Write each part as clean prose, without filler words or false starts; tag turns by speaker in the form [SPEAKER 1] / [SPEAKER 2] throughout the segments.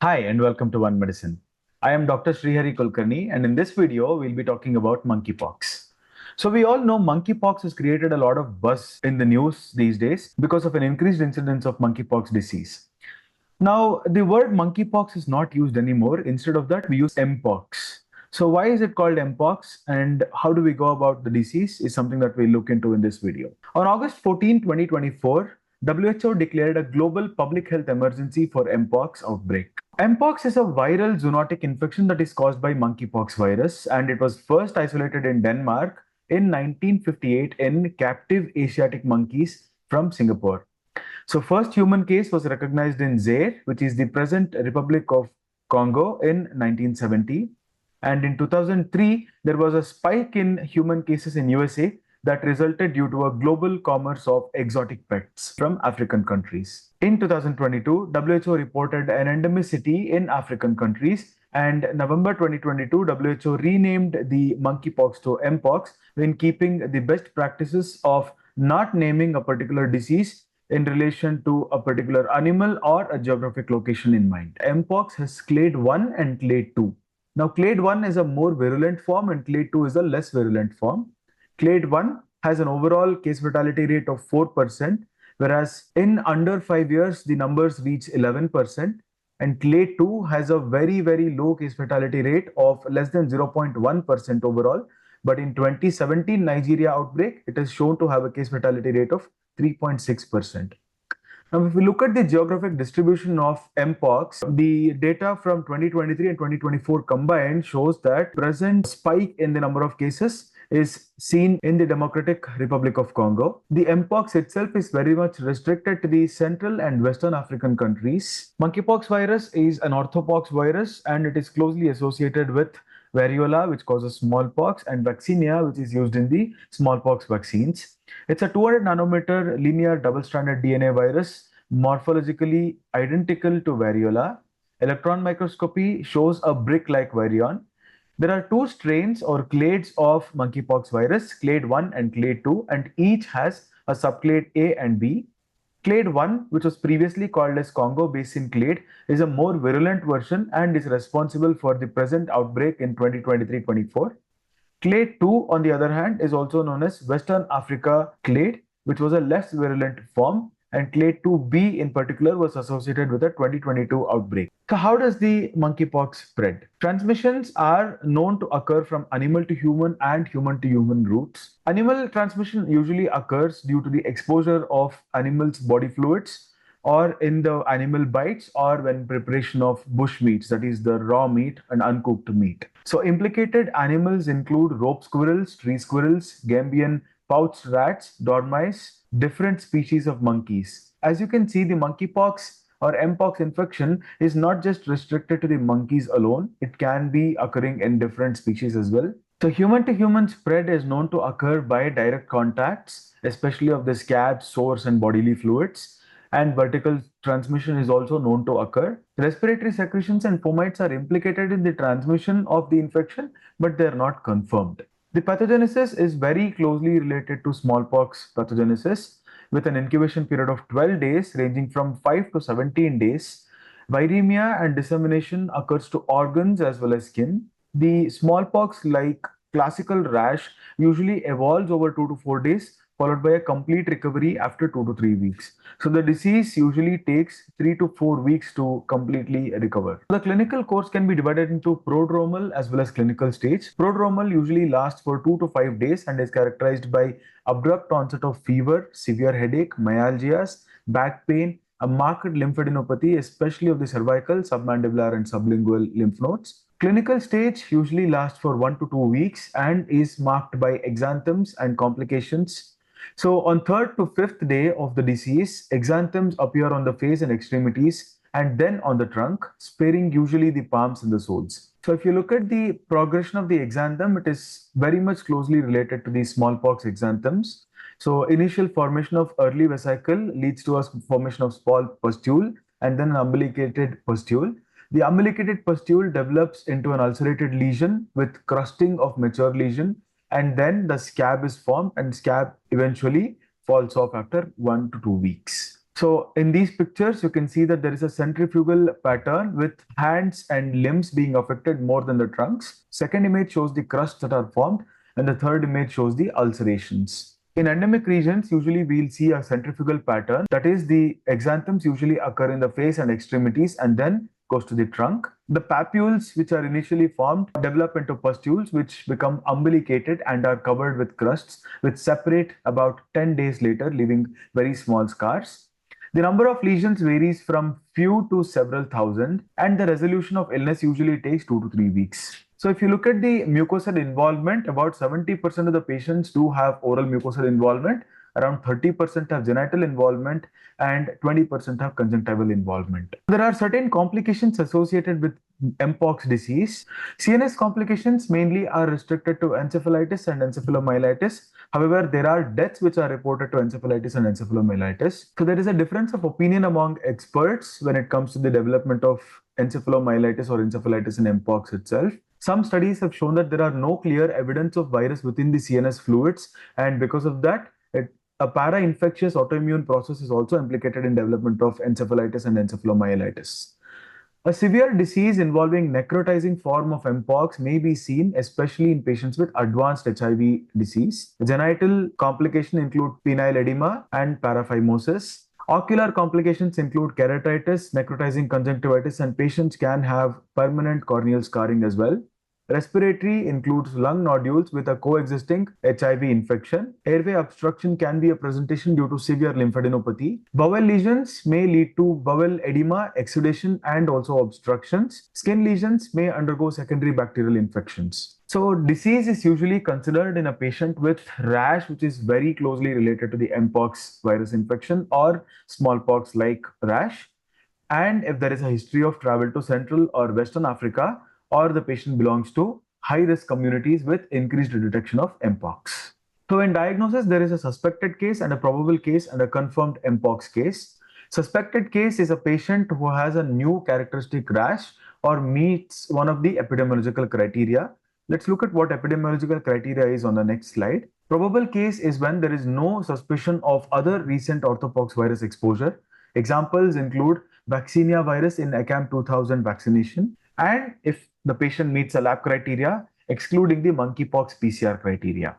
[SPEAKER 1] Hi and welcome to OneMedicine. I am Dr. Srihari Kulkarni, and in this video we'll be talking about monkeypox. So we all know monkeypox has created a lot of buzz in the news these days because of an increased incidence of monkeypox disease. Now, the word monkeypox is not used anymore. Instead of that, we use Mpox. So why is it called Mpox and how do we go about the disease is something that we'll look into in this video. On August 14, 2024, WHO declared a global public health emergency for Mpox outbreak. Mpox is a viral zoonotic infection that is caused by monkeypox virus, and it was first isolated in Denmark in 1958 in captive Asiatic monkeys from Singapore. So first human case was recognized in Zaire, which is the present Republic of Congo in 1970. And in 2003, there was a spike in human cases in USA that resulted due to a global commerce of exotic pets from African countries. In 2022, WHO reported an endemicity in African countries, and November 2022, WHO renamed the monkeypox to Mpox in keeping the best practices of not naming a particular disease in relation to a particular animal or a geographic location in mind. Mpox has clade 1 and clade 2. Now, clade 1 is a more virulent form and clade 2 is a less virulent form. Clade 1 has an overall case fatality rate of 4%, whereas in under 5 years, the numbers reach 11%. And clade 2 has a very, very low case fatality rate of less than 0.1% overall. But in 2017 Nigeria outbreak, it is shown to have a case fatality rate of 3.6%. Now, if we look at the geographic distribution of Mpox, the data from 2023 and 2024 combined shows that present spike in the number of cases is seen in the Democratic Republic of Congo. The Mpox itself is very much restricted to the Central and Western African countries. Monkeypox virus is an orthopox virus and it is closely associated with variola, which causes smallpox, and vaccinia, which is used in the smallpox vaccines. It's a 200 nanometer linear double-stranded DNA virus, morphologically identical to variola. Electron microscopy shows a brick-like virion. There are two strains or clades of monkeypox virus, clade 1 and clade 2, and each has a subclade A and B. Clade 1, which was previously called as Congo Basin clade, is a more virulent version and is responsible for the present outbreak in 2023-24. Clade 2, on the other hand, is also known as Western Africa clade, which was a less virulent form, and clade 2B in particular was associated with a 2022 outbreak. So how does the monkeypox spread? Transmissions are known to occur from animal to human and human to human routes. Animal transmission usually occurs due to the exposure of animals' body fluids or in the animal bites or when preparation of bush meats, that is the raw meat and uncooked meat. So implicated animals include rope squirrels, tree squirrels, Gambian pouched rats, dormice, different species of monkeys. As you can see, the monkeypox or Mpox infection is not just restricted to the monkeys alone. It can be occurring in different species as well. So human to human spread is known to occur by direct contacts, especially of the scabs, sores, and bodily fluids. And vertical transmission is also known to occur. Respiratory secretions and fomites are implicated in the transmission of the infection, but they are not confirmed. The pathogenesis is very closely related to smallpox pathogenesis with an incubation period of 12 days ranging from 5 to 17 days. Viremia and dissemination occurs to organs as well as skin. The smallpox-like classical rash usually evolves over 2 to 4 days, followed by a complete recovery after 2 to 3 weeks. So the disease usually takes 3 to 4 weeks to completely recover. The clinical course can be divided into prodromal as well as clinical stage. Prodromal usually lasts for 2 to 5 days and is characterized by abrupt onset of fever, severe headache, myalgias, back pain, a marked lymphadenopathy, especially of the cervical, submandibular, and sublingual lymph nodes. Clinical stage usually lasts for 1 to 2 weeks and is marked by exanthems and complications. So on 3rd to 5th day of the disease, exanthems appear on the face and extremities and then on the trunk, sparing usually the palms and the soles. So if you look at the progression of the exanthem, it is very much closely related to the smallpox exanthems. So initial formation of early vesicle leads to a formation of small pustule and then an umbilicated pustule. The umbilicated pustule develops into an ulcerated lesion with crusting of mature lesion, and then the scab is formed and scab eventually falls off after 1 to 2 weeks. So in these pictures, you can see that there is a centrifugal pattern with hands and limbs being affected more than the trunks. Second image shows the crusts that are formed, and the third image shows the ulcerations. In endemic regions, usually we'll see a centrifugal pattern. That is, the exanthems usually occur in the face and extremities and then goes to the trunk. The papules, which are initially formed, develop into pustules, which become umbilicated and are covered with crusts, which separate about 10 days later, leaving very small scars. The number of lesions varies from few to several thousand, and the resolution of illness usually takes 2 to 3 weeks. So, if you look at the mucosal involvement, about 70% of the patients do have oral mucosal involvement, around 30% have genital involvement, and 20% have conjunctival involvement. There are certain complications associated with Mpox disease. CNS complications mainly are restricted to encephalitis and encephalomyelitis. However, there are deaths which are reported to encephalitis and encephalomyelitis. So there is a difference of opinion among experts when it comes to the development of encephalomyelitis or encephalitis in Mpox itself. Some studies have shown that there are no clear evidence of virus within the CNS fluids, and because of that, a para-infectious autoimmune process is also implicated in development of encephalitis and encephalomyelitis. A severe disease involving necrotizing form of Mpox may be seen, especially in patients with advanced HIV disease. Genital complications include penile edema and paraphimosis. Ocular complications include keratitis, necrotizing conjunctivitis, and patients can have permanent corneal scarring as well. Respiratory includes lung nodules with a coexisting HIV infection. Airway obstruction can be a presentation due to severe lymphadenopathy. Bowel lesions may lead to bowel edema, exudation, and also obstructions. Skin lesions may undergo secondary bacterial infections. So, disease is usually considered in a patient with rash, which is very closely related to the Mpox virus infection or smallpox like rash. And if there is a history of travel to Central or Western Africa, or the patient belongs to high-risk communities with increased detection of Mpox. So in diagnosis, there is a suspected case and a probable case and a confirmed Mpox case. Suspected case is a patient who has a new characteristic rash or meets one of the epidemiological criteria. Let's look at what epidemiological criteria is on the next slide. Probable case is when there is no suspicion of other recent orthopox virus exposure. Examples include vaccinia virus in ACAM 2000 vaccination, and if the patient meets a lab criteria, excluding the monkeypox PCR criteria.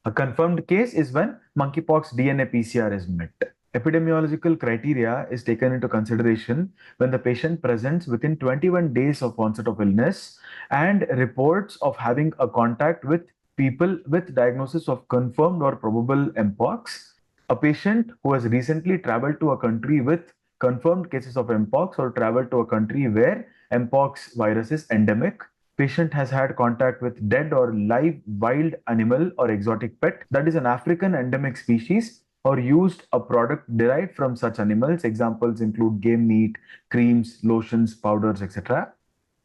[SPEAKER 1] A confirmed case is when monkeypox DNA PCR is met. Epidemiological criteria is taken into consideration when the patient presents within 21 days of onset of illness and reports of having a contact with people with diagnosis of confirmed or probable Mpox, a patient who has recently traveled to a country with confirmed cases of Mpox or traveled to a country where Mpox virus is endemic. Patient has had contact with dead or live wild animal or exotic pet that is an African endemic species or used a product derived from such animals. Examples include game meat, creams, lotions, powders, etc.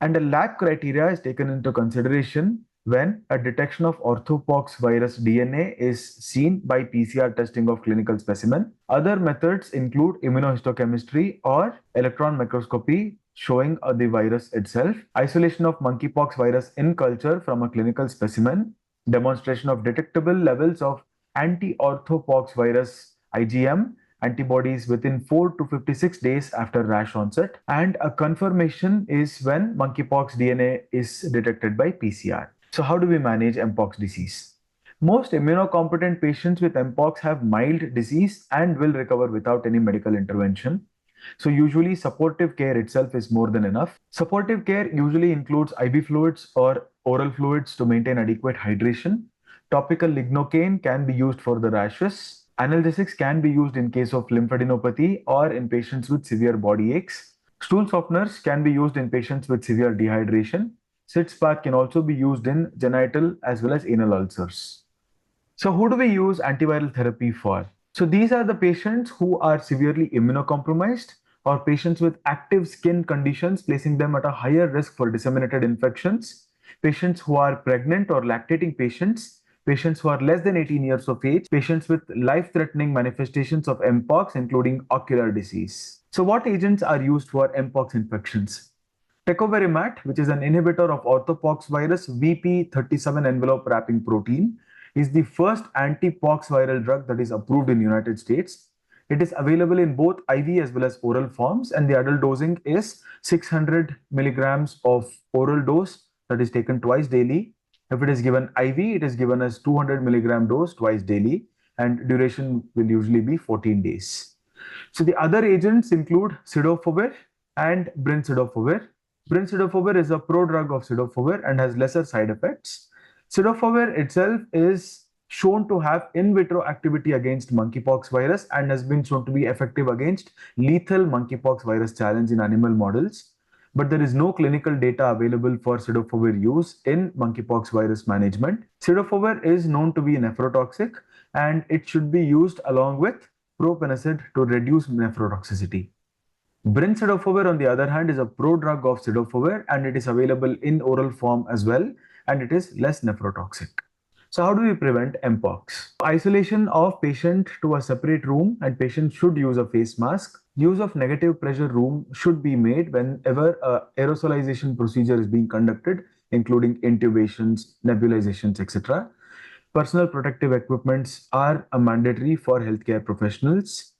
[SPEAKER 1] And a lab criteria is taken into consideration when a detection of orthopox virus DNA is seen by PCR testing of clinical specimen. Other methods include immunohistochemistry or electron microscopy showing the virus itself, isolation of monkeypox virus in culture from a clinical specimen, demonstration of detectable levels of anti-orthopox virus IgM antibodies within 4 to 56 days after rash onset, and a confirmation is when monkeypox DNA is detected by PCR. So how do we manage Mpox disease? Most immunocompetent patients with Mpox have mild disease and will recover without any medical intervention. So usually supportive care itself is more than enough. Supportive care usually includes IV fluids or oral fluids to maintain adequate hydration. Topical lignocaine can be used for the rashes. Analgesics can be used in case of lymphadenopathy or in patients with severe body aches. Stool softeners can be used in patients with severe dehydration. Sitz bath can also be used in genital as well as anal ulcers. So who do we use antiviral therapy for? So these are the patients who are severely immunocompromised or patients with active skin conditions, placing them at a higher risk for disseminated infections, patients who are pregnant or lactating patients, patients who are less than 18 years of age, patients with life-threatening manifestations of Mpox, including ocular disease. So what agents are used for Mpox infections? Tecovirimat, which is an inhibitor of orthopox virus VP37 envelope wrapping protein, is the first anti-pox viral drug that is approved in the United States. It is available in both IV as well as oral forms, and the adult dosing is 600 milligrams of oral dose that is taken twice daily. If it is given IV, it is given as 200 milligram dose twice daily, and duration will usually be 14 days. So the other agents include cidofovir and brincidofovir. Brincidofovir is a prodrug of cidofovir and has lesser side effects. Cidofovir itself is shown to have in vitro activity against monkeypox virus and has been shown to be effective against lethal monkeypox virus challenge in animal models. But there is no clinical data available for cidofovir use in monkeypox virus management. Cidofovir is known to be nephrotoxic and it should be used along with propenicid to reduce nephrotoxicity. Brincidofovir, on the other hand, is a prodrug of cidofovir and it is available in oral form as well, and it is less nephrotoxic. So how do we prevent Mpox? Isolation of patient to a separate room, and patient should use a face mask. Use of negative pressure room should be made whenever aerosolization procedure is being conducted, including intubations, nebulizations, etc. Personal protective equipments are a mandatory for healthcare professionals.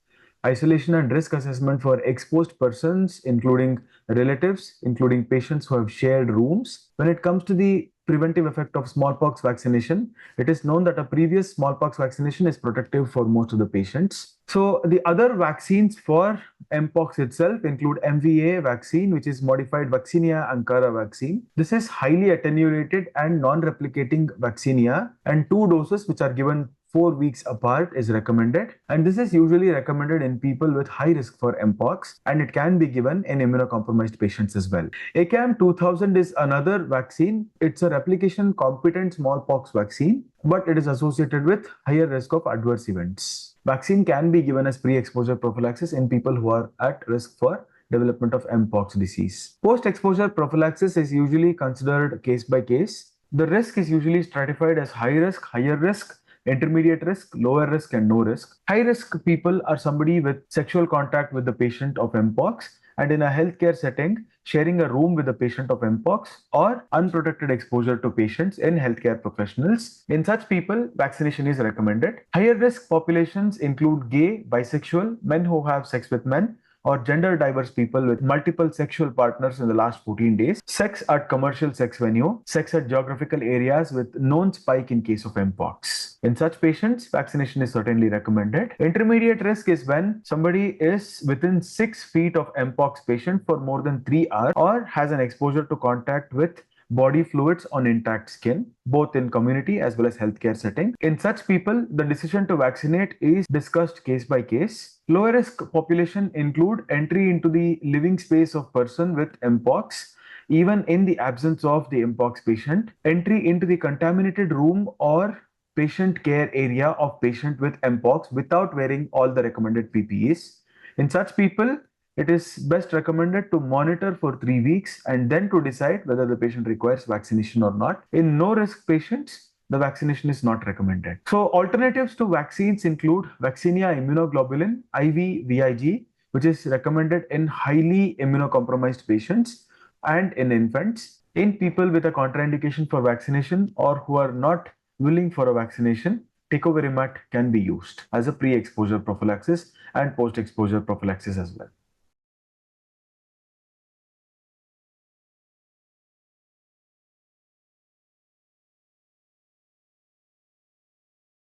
[SPEAKER 1] Isolation and risk assessment for exposed persons, including relatives, including patients who have shared rooms. When it comes to the preventive effect of smallpox vaccination, it is known that a previous smallpox vaccination is protective for most of the patients. So the other vaccines for Mpox itself include MVA vaccine, which is modified Vaccinia Ankara vaccine. This is highly attenuated and non-replicating vaccinia, and 2 doses which are given 4 weeks apart is recommended, and this is usually recommended in people with high risk for Mpox, and it can be given in immunocompromised patients as well. ACAM 2000 is another vaccine. It's a replication competent smallpox vaccine, but it is associated with higher risk of adverse events. Vaccine can be given as pre-exposure prophylaxis in people who are at risk for development of Mpox disease. Post-exposure prophylaxis is usually considered case by case. The risk is usually stratified as high risk, higher risk, intermediate risk, lower risk, and no risk. High risk people are somebody with sexual contact with the patient of Mpox, and in a healthcare setting, sharing a room with the patient of Mpox, or unprotected exposure to patients in healthcare professionals. In such people, vaccination is recommended. Higher risk populations include gay, bisexual, men who have sex with men, or gender diverse people with multiple sexual partners in the last 14 days, sex at commercial sex venue, sex at geographical areas with known spike in case of Mpox. In such patients, vaccination is certainly recommended. Intermediate risk is when somebody is within 6 feet of Mpox patient for more than 3 hours or has an exposure to contact with body fluids on intact skin, both in community as well as healthcare setting. In such people, the decision to vaccinate is discussed case by case. Lower risk population include entry into the living space of person with Mpox, even in the absence of the Mpox patient, entry into the contaminated room or patient care area of patient with Mpox without wearing all the recommended PPEs. In such people, it is best recommended to monitor for 3 weeks and then to decide whether the patient requires vaccination or not. In no-risk patients, the vaccination is not recommended. So alternatives to vaccines include Vaccinia immunoglobulin, IV VIG, which is recommended in highly immunocompromised patients and in infants. In people with a contraindication for vaccination or who are not willing for a vaccination, tecovirimat can be used as a pre-exposure prophylaxis and post-exposure prophylaxis as well.